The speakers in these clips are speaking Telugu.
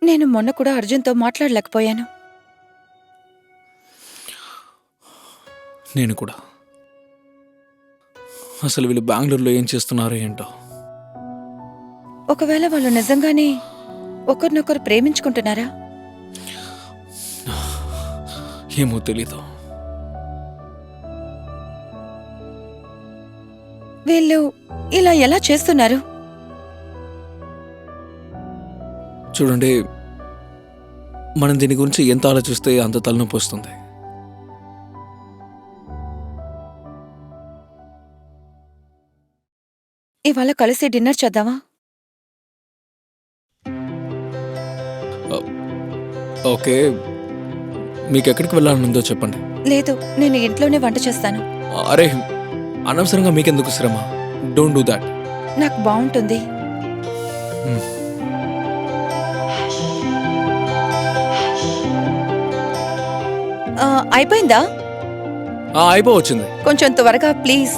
నేను మొన్న కూడా అర్జున్తో మాట్లాడలేకపోయాను. నేను కూడా. అసలు వీళ్ళు బెంగళూరులో ఏం చేస్తున్నారో ఏంటో. ఒకవేళ వాళ్ళు నిజంగానే ఒకరినొకరు ప్రేమించుకుంటున్నారా? ఏమో తెలీదు. వీళ్ళు ఇలా ఎలా చేస్తున్నారు? చూడండి, మనం దీని గురించి ఎంత ఆలోచిస్తే అంత తలనొప్పి వస్తుంది. ఇవాళ కలిసి డిన్నర్ చేద్దామా? ఓకే, మీకు ఎక్కడికి వెళ్ళాలనుందో చెప్పండి. లేదు, నేను ఇంట్లోనే వంట చేస్తాను. అరే, అనవసరంగా మీకెందుకు శ్రమ? Don't do that. నాకు బాగుంటుంది. అయిపోయిందా? అయిపోవచ్చింది. కొంచెం త్వరగా ప్లీజ్.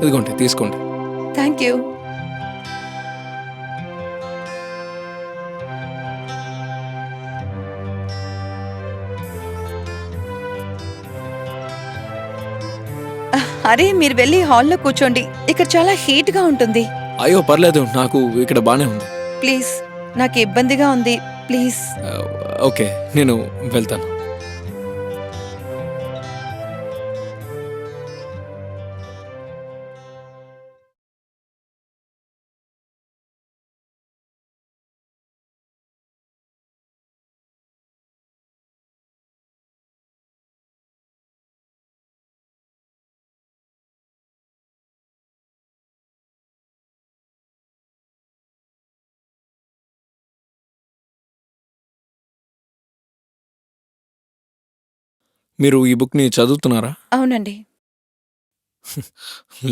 ఇదిగోండి, తీసుకోండి. Thank you. అరే, మీరు వెళ్ళి హాల్లో కూర్చోండి. ఇక్కడ చాలా హీట్గా ఉంటుంది. అయ్యో పర్లేదు, నాకు ఇక్కడ బానే ఉంది. ప్లీజ్, నాకు ఇబ్బందిగా ఉంది. ప్లీజ్. ఓకే, నేను వెళ్తాను. మీరు ఈ బుక్ని చదువుతున్నారా? అవునండి.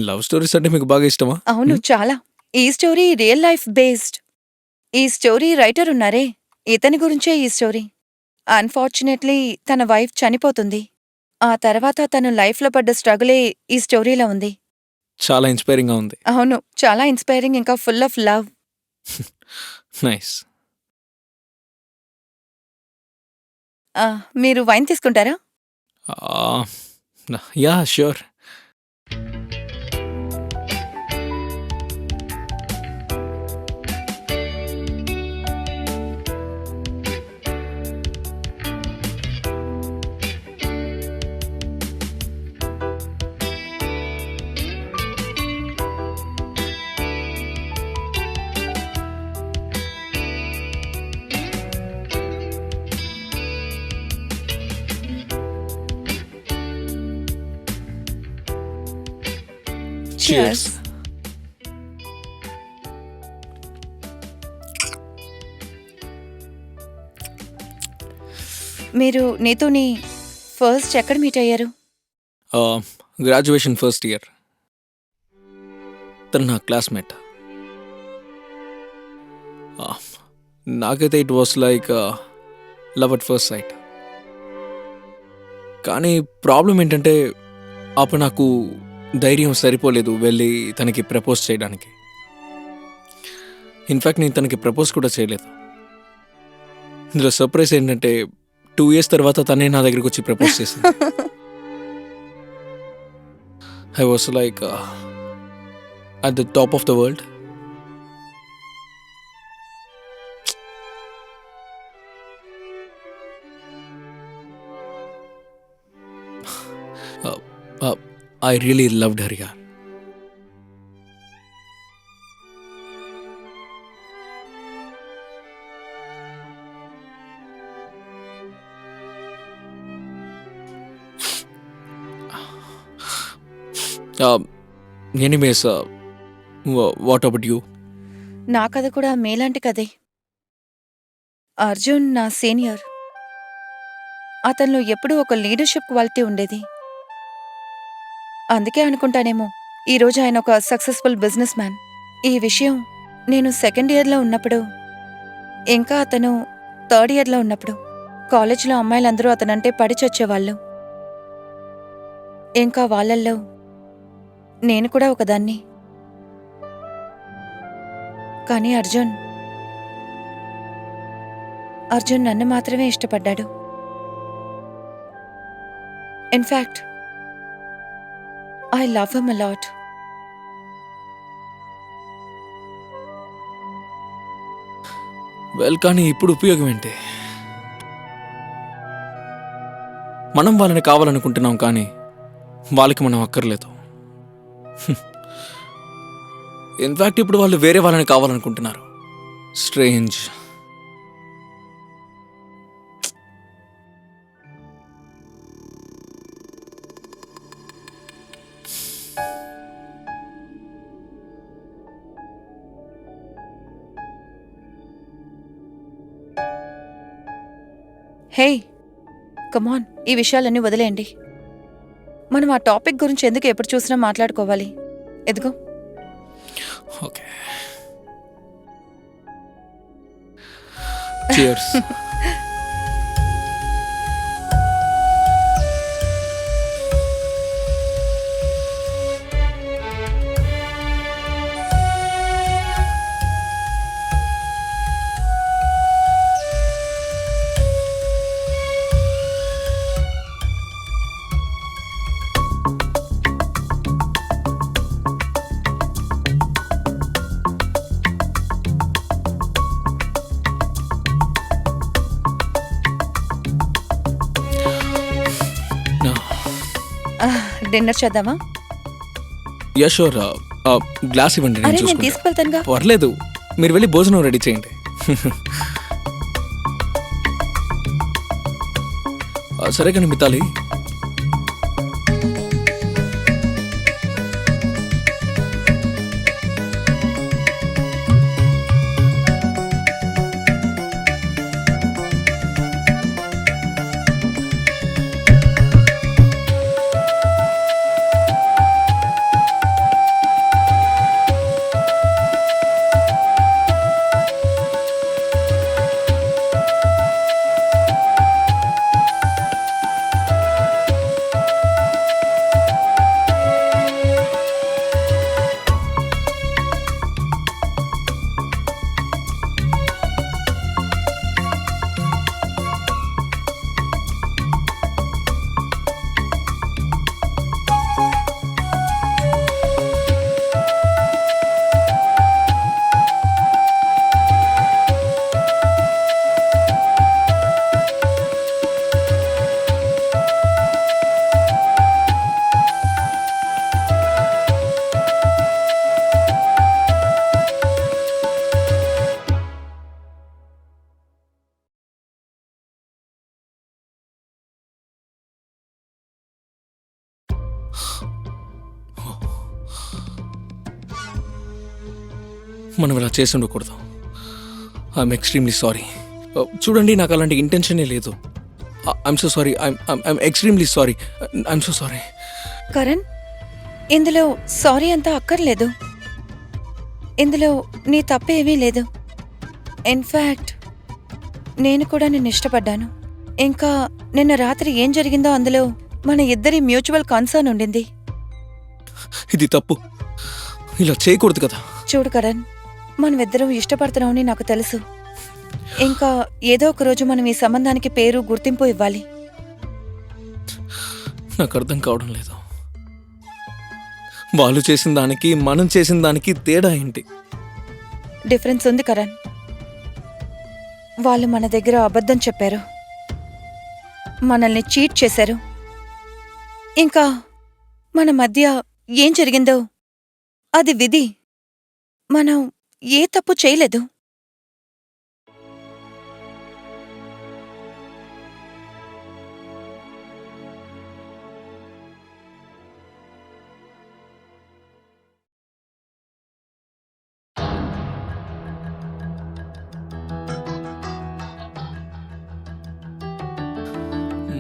లవ్ స్టోరీస్ అంటే మీకు బాగా ఇష్టమా? అవును, చాలా. ఈ స్టోరీ రియల్ లైఫ్ బేస్డ్. ఈ స్టోరీ రైటర్ ఉన్నారే, ఇతని గురించే ఈ స్టోరీ. అన్ఫార్చునేట్లీ తన వైఫ్ చనిపోతుంది. ఆ తర్వాత తను లైఫ్లో పడ్డ స్ట్రగులే ఈ స్టోరీలో ఉంది. చాలా ఇన్స్పైరింగ్గా ఉంది. అవును, చాలా ఇన్స్పైరింగ్, ఇంకా ఫుల్ ఆఫ్ లవ్. నైస్. మీరు వైన్ తీసుకుంటారా? Yeah, sure. Cheers. మీరు నీతోని ఫస్ట్ ఎక్కడ మీట్ అయ్యారు? Graduation first year. తను నా క్లాస్మేట్. నాకైతే it was like love at first sight. కానీ ప్రాబ్లం ఏంటంటే అప్పుడు నాకు ధైర్యం సరిపోలేదు వెళ్ళి తనకి ప్రపోజ్ చేయడానికి. ఇన్ఫ్యాక్ట్ నేను తనకి ప్రపోజ్ కూడా చేయలేదు. ఇందులో సర్ప్రైజ్ ఏంటంటే 2 years తర్వాత తనే నా దగ్గరికి వచ్చి ప్రపోజ్ చేసింది. I was like at the top of the world. I really loved her, yaar. Anyways, what about you? నా కథ కూడా మీలాంటి కదే. అర్జున్ నా సీనియర్. అతనిలో ఎప్పుడూ ఒక లీడర్షిప్ క్వాలిటీ ఉండేది. అందుకే అనుకుంటానేమో ఈరోజు ఆయన ఒక సక్సెస్ఫుల్ బిజినెస్ మ్యాన్. ఈ విషయం నేను 2nd yearలో ఉన్నప్పుడు, ఇంకా అతను 3rd yearలో ఉన్నప్పుడు కాలేజ్లో అమ్మాయిలందరూ అతనంటే పడి చచ్చేవాళ్ళు. ఇంకా వాళ్ళల్లో నేను కూడా ఒకదాన్ని. కానీ అర్జున్ నన్ను మాత్రమే ఇష్టపడ్డాడు. In fact I love him a lot. Well, కానీ ఇప్పుడు ఉపయోగం ఏంటి? మనం వాళ్ళని కావాలనుకుంటున్నాం, కానీ వాళ్ళకి మనం అక్కర్లేదు. ఇన్ఫాక్ట్ ఇప్పుడు వాళ్ళు వేరే వాళ్ళని కావాలనుకుంటున్నారు. స్ట్రేంజ్. హే, కమాన్, ఈ విషయాలన్నీ వదిలేయండి. మనం ఆ టాపిక్ గురించి ఎందుకు ఎప్పుడు చూసినా మాట్లాడుకోవాలి? ఎదుగో, ఓకే, చియర్స్. డిన్నర్ చేద్దామా? Yeah sure. గ్లాస్ ఇవ్వండి, నేను అరే, నేను చూసుకుంటా. తీసుకువెళ్తానుగా. పర్లేదు, మీరు వెళ్ళి భోజనం రెడీ చేయండి. సరే కానీ మితాలి, మనం ఇలా చేసి ఉండకూడదు. I'm extremely sorry. చూడండి, నాకు అలాంటి ఇంటెన్షనే లేదు. I'm so sorry. I'm extremely sorry. I'm so sorry. Karan, ఇందులో సారీ అంతా అక్కర్లేదు. ఇందులో నీ తప్పేమీ లేదు. ఇన్ఫాక్ట్ నేను కూడా నిన్ను ఇష్టపడ్డాను. ఇంకా నిన్న రాత్రి ఏం జరిగిందో అందులో మన ఇద్దరి మ్యూచువల్ కన్సర్న్ ఉండింది. ఇది తప్పు. ఇలా చేయకూడదు కదా. చూడు కరణ్, మనమిద్దరం ఇష్టపడుతున్నామని నాకు తెలుసు. ఇంకా ఏదో ఒక రోజు మనం ఈ సంబంధానికి పేరు, గుర్తింపు ఇవ్వాలి. నాకు అర్థం కావడం లేదు. వాళ్ళు చేసిన దానికి మనం చేసిన దానికి తేడా ఏంటి? డిఫరెన్స్ ఉంది కరణ్. వాళ్ళు మన దగ్గర అబద్ధం చెప్పారు, మనల్ని చీట్ చేశారు. ఇంకా మన మధ్య ఏం జరిగిందో అది విధి. మనం ఏ తప్పు చేయలేదు.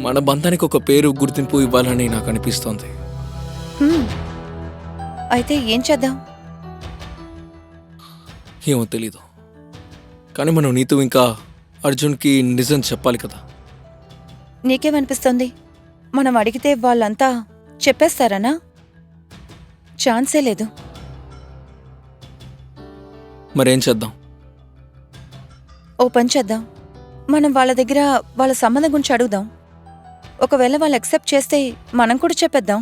మన బంధానికి ఒక పేరు, గుర్తింపు ఇవ్వాలని నాకు అనిపిస్తోంది. అయితే ఏం చేద్దాం? ఏమో తెలీదు, కానీ మనం నీతో ఇంకా అర్జున్కి నిజం చెప్పాలి కదా. నీకేమనిపిస్తోంది? మనం అడిగితే వాళ్ళంతా చెప్పేస్తారనా? ఛాన్సే లేదు. మరేం చేద్దాం? ఓ పని చేద్దాం. మనం వాళ్ళ దగ్గర వాళ్ళ సంబంధం గురించి అడుగుదాం. ఒకవేళ వాళ్ళు యాక్సెప్ట్ చేస్తే మనం కూడా చెప్పేద్దాం.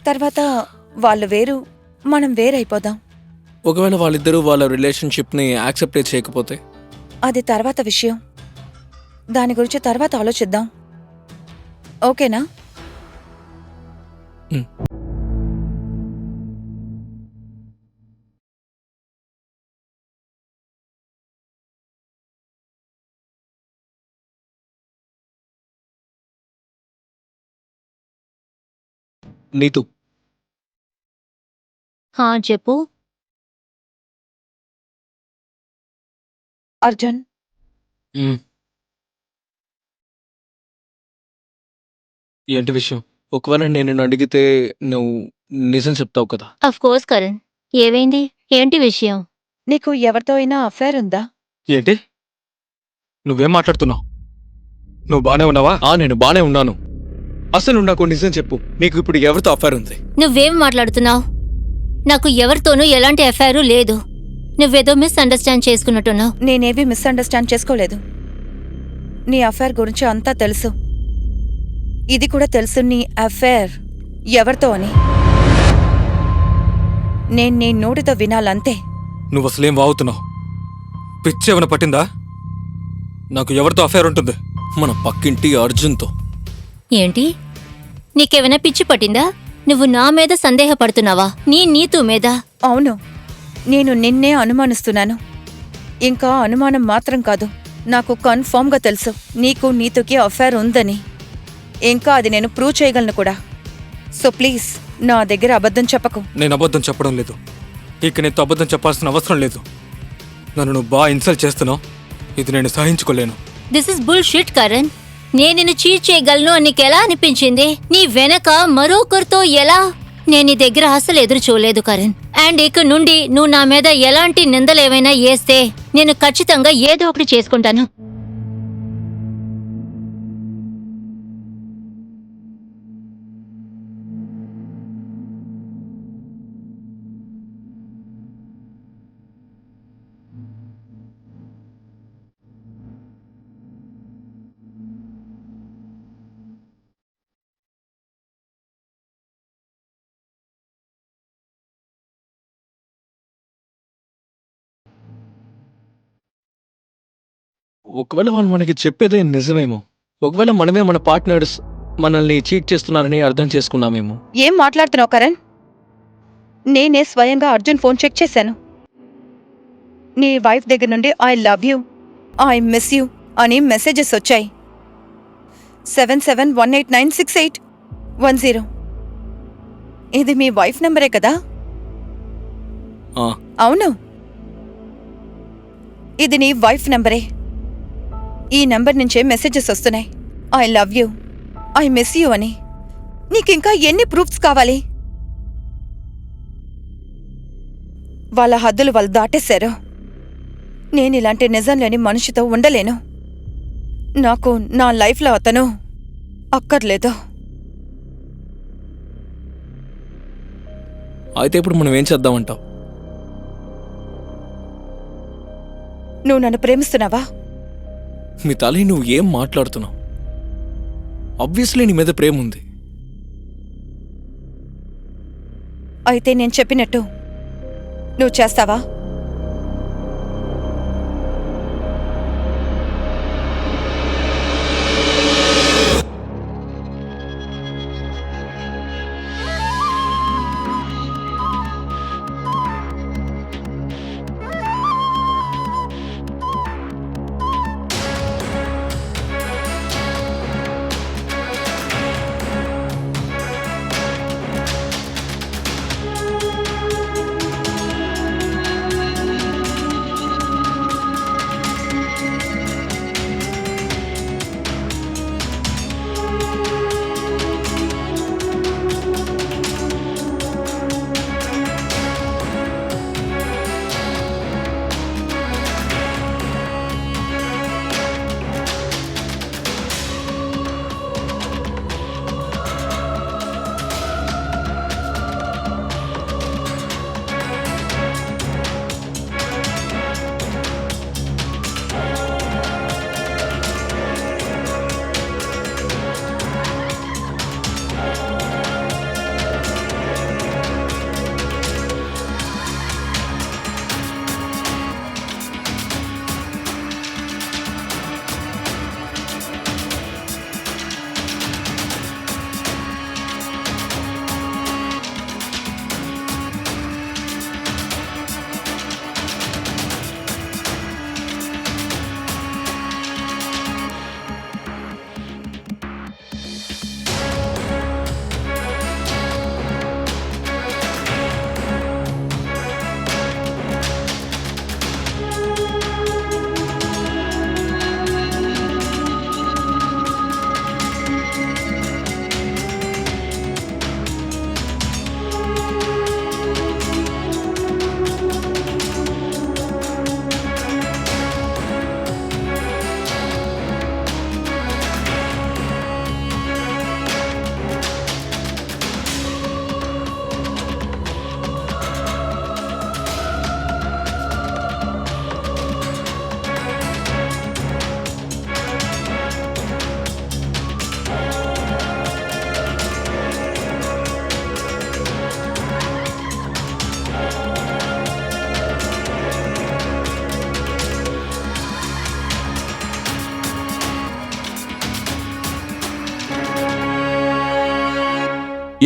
తర్వాత వాళ్ళు వేరు, మనం వేరైపోదాం. ఒకవేళ వాళ్ళిద్దరూ వాళ్ళ రిలేషన్షిప్ని యాక్సెప్ట్ చేయకపోతే? అది తర్వాత విషయం. దాని గురించి తర్వాత ఆలోచిద్దాం. ఓకేనా? ఉమ్. నీతు, చెప్పు. అర్జున్, ఏంటి విషయం? ఒకవేళ నేను నిన్ను అడిగితే నువ్వు నిజం చెప్తావు కదా? Of course Karan. ఏవైంది? ఏంటి విషయం? నీకు ఎవరితో అయినా అఫైర్ ఉందా? ఏంటి? నువ్వేం మాట్లాడుతున్నావు? నువ్వు బానే ఉన్నావా? నేను బానే ఉన్నాను. అసలు నువ్వు నాకు నిజం చెప్పు. నీకు ఇప్పుడు ఎవరితో అఫైర్ ఉంది? నువ్వేం మాట్లాడుతున్నావు? నాకు ఎవరితోనూ ఎలాంటి అఫైరు లేదు. నువ్వేదో మిస్అండర్స్టాండ్ చేసుకున్నట్టున్నావు. నేనేవి మిస్అండర్స్టాండ్ చేసుకోలేదు. నీ అఫైర్ గురించి అంతా తెలుసు. ఇది కూడా తెలుసు నీ అఫైర్ ఎవరితో అని. నేను నీ నోటితో వినాలంతే. నువ్వు అసలేం వాగుతున్నావు? పిచ్చేమైనా పట్టిందా? నాకు ఎవరితో అఫైర్ ఉంటుంది? మన పక్కింటి అర్జున్తో. ఏంటి? నీకేమైనా పిచ్చి పట్టిందా? నువ్వు నా మీద సందేహపడుతున్నావా? నీతు మీద? అవును, నేను నిన్నే అనుమానిస్తున్నాను. ఇంకా అనుమానం మాత్రం కాదు, నాకు కన్ఫర్మ్గా తెలుసు నీకు నీతుకి అఫైర్ ఉందని. ఇంకా అది నేను ప్రూవ్ చేయగలను కూడా. సో ప్లీజ్ నా దగ్గర అబద్ధం చెప్పకు. నేను అబద్ధం చెప్పడం లేదు. ఇక నీతో అబద్ధం చెప్పాల్సిన అవసరం లేదు. నన్ను నువ్వు బాగా ఇన్సల్ట్ చేస్తున్నావు. ఇది నేను సహించుకోలేను. This is bullshit Karan. నేను నిన్ను చీట్ చేయగలను అని నీకెలా అనిపించింది? నీ వెనక మరొకరితో ఎలా? నేను నీ దగ్గర అసలు ఎదురు చూడలేదు కరణ్. అండ్ ఇక నుండి నువ్వు నా మీద ఎలాంటి నిందలేవైనా వేస్తే నేను ఖచ్చితంగా ఏదో ఒకటి చేసుకుంటాను. ఒకవేళ వాళ్ళు మనకి చెప్పేదే నిజమేమో. ఒకవేళ మనమే మన పార్ట్నర్స్ మనల్ని చీట్ చేస్తున్నారని అర్థం చేసుకున్నామేమో. ఏం మాట్లాడుతున్నావు కరణ్? నేనే స్వయంగా అర్జున్ ఫోన్ చెక్ చేశాను. నీ వైఫ్ దగ్గర నుండి I love you, I miss you అని మెసేజెస్ వచ్చాయి. 7718968110. ఇది మీ వైఫ్ నెంబరే కదా? ఆ, అవును, ఇది నీ వైఫ్ నెంబరే. ఈ నెంబర్ నుంచే మెసేజెస్ వస్తున్నాయి. I love you, I miss you అని. నీకింకా ఎన్ని ప్రూఫ్స్ కావాలి? వాళ్ళ హద్దులు వాళ్ళు దాటేశారు. నేనిలాంటి నిజం లేని మనిషితో ఉండలేను. నాకు నా లైఫ్లో అతను అక్కర్లేదు. అయితే ఇప్పుడు మనం ఏం చేద్దామంటావు? నువ్వు నన్ను ప్రేమిస్తున్నావా? మితాలి, నువ్వు ఏం మాట్లాడుతున్నావు? ఆబ్వియస్లీ నీ మీద ప్రేమ ఉంది. అయితే నేను చెప్పినట్టు నువ్వు చేస్తావా?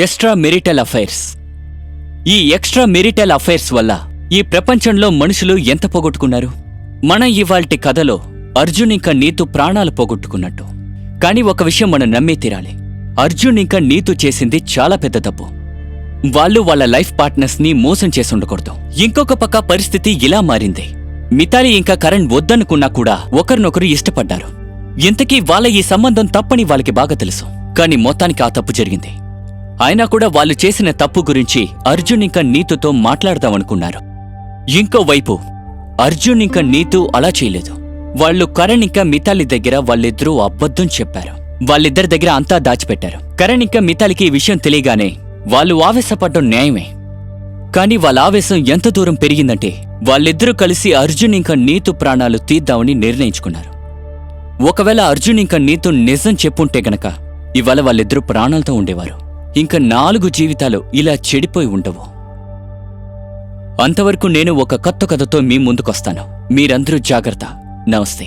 Extra marital affairs. ఈ ఎక్స్ట్రా మెరిటల్ అఫైర్స్ వల్ల ఈ ప్రపంచంలో మనుషులు ఎంత పోగొట్టుకున్నారు? మనం ఇవాల్టి కథలో అర్జున్ ఇంకా నీతు ప్రాణాలు పోగొట్టుకున్నట్టు. కానీ ఒక విషయం మనం నమ్మే తీరాలి, అర్జున్ ఇంకా నీతు చేసింది చాలా పెద్ద తప్పు. వాళ్ళు వాళ్ళ లైఫ్ పార్ట్నర్స్ ని మోసం చేసి ఉండకూడదు. ఇంకొక పక్క పరిస్థితి ఇలా మారింది. మితాలి ఇంకా కరణ్ వద్దనుకున్నా కూడా ఒకరినొకరు ఇష్టపడ్డారు. ఇంతకీ వాళ్ళ ఈ సంబంధం తప్పని వాళ్ళకి బాగా తెలుసు. కానీ మొత్తానికి ఆ తప్పు జరిగింది. అయినా కూడా వాళ్ళు చేసిన తప్పు గురించి అర్జున్ ఇంకా నీతుతో మాట్లాడదామనుకున్నారు. ఇంకోవైపు అర్జున్ ఇంకా నీతు అలా చేయలేదు. వాళ్ళు కరణ్ ఇంకా మితాలి దగ్గర వాళ్ళిద్దరూ అబద్ధం చెప్పారు. వాళ్ళిద్దరి దగ్గర అంతా దాచిపెట్టారు. కరణ్ ఇంకా మితాలికి ఈ విషయం తెలియగానే వాళ్ళు ఆవేశపడ్డం న్యాయమే. కానీ వాళ్ళ ఆవేశం ఎంత దూరం పెరిగిందంటే వాళ్ళిద్దరూ కలిసి అర్జున్ ఇంకా నీతు ప్రాణాలు తీద్దామని నిర్ణయించుకున్నారు. ఒకవేళ అర్జున్ ఇంకా నీతు నిజం చెప్పుంటే గనక ఇవాళ వాళ్ళిద్దరూ ప్రాణాలతో ఉండేవారు. ఇంకా 4 జీవితాలు ఇలా చెడిపోయి ఉండవు. అంతవరకు నేను ఒక కొత్త కథతో మీ ముందుకొస్తాను. మీరందరూ జాగ్రత్త. నమస్తే.